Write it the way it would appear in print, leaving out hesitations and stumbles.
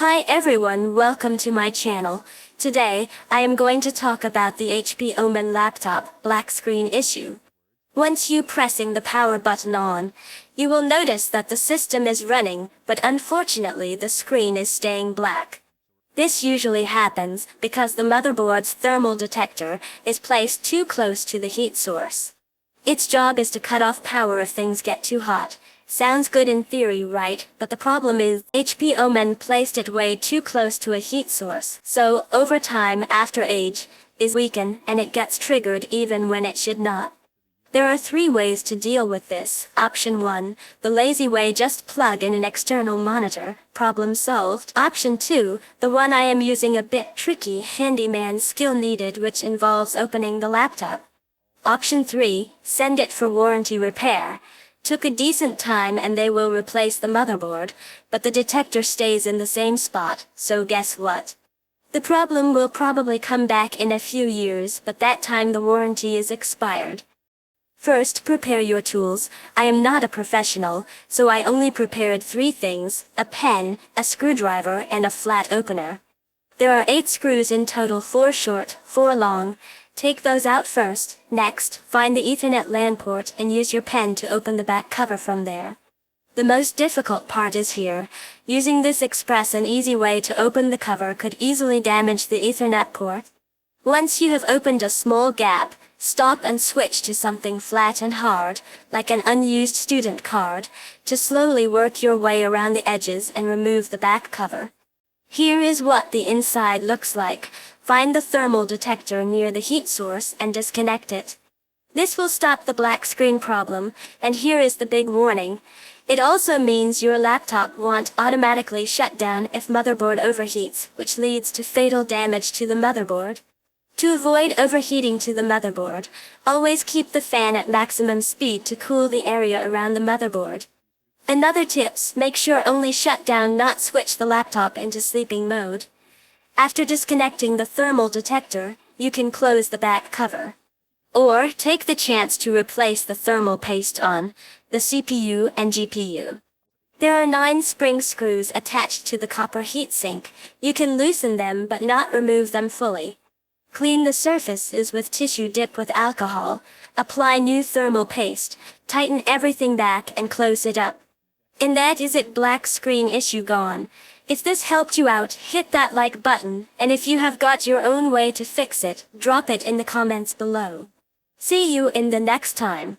Hi everyone, welcome to my channel. Today, I am going to talk about the HP Omen laptop black screen issue. Once you pressing the power button on, you will notice that the system is running, but unfortunately the screen is staying black. This usually happens because the motherboard's thermal detector is placed too close to the heat source. Its job is to cut off power if things get too hot. Sounds good in theory, right? But the problem is, HP Omen placed it way too close to a heat source. So, over time, after age, is weakened and it gets triggered even when it should not. There are 3 ways to deal with this. Option 1, the lazy way, just plug in an external monitor, problem solved. Option 2, the one I am using, a bit tricky, handyman skill needed, which involves opening the laptop. Option 3, send it for warranty repair. Took a decent time and they will replace the motherboard, but the detector stays in the same spot, so guess what? The problem will probably come back in a few years, but that time the warranty is expired. First, prepare your tools. I am not a professional, so I only prepared 3 things: a pen, a screwdriver, and a flat opener. There are 8 screws in total, 4 short, 4 long. Take those out first. Next, find the Ethernet LAN port and use your pen to open the back cover from there. The most difficult part is here. Using this express and easy way to open the cover could easily damage the Ethernet port. Once you have opened a small gap, stop and switch to something flat and hard, like an unused student card, to slowly work your way around the edges and remove the back cover. Here is what the inside looks like. Find the thermal detector near the heat source and disconnect it. This will stop the black screen problem, and here is the big warning. It also means your laptop won't automatically shut down if motherboard overheats, which leads to fatal damage to the motherboard. To avoid overheating to the motherboard, always keep the fan at maximum speed to cool the area around the motherboard. Another tips, make sure only shut down, not switch the laptop into sleeping mode. After disconnecting the thermal detector, you can close the back cover. Or, take the chance to replace the thermal paste on the CPU and GPU. There are 9 spring screws attached to the copper heatsink. You can loosen them but not remove them fully. Clean the surfaces with tissue, dip with alcohol, apply new thermal paste, tighten everything back and close it up. And that is it, black screen issue gone. If this helped you out, hit that like button, and if you have got your own way to fix it, drop it in the comments below. See you in the next time.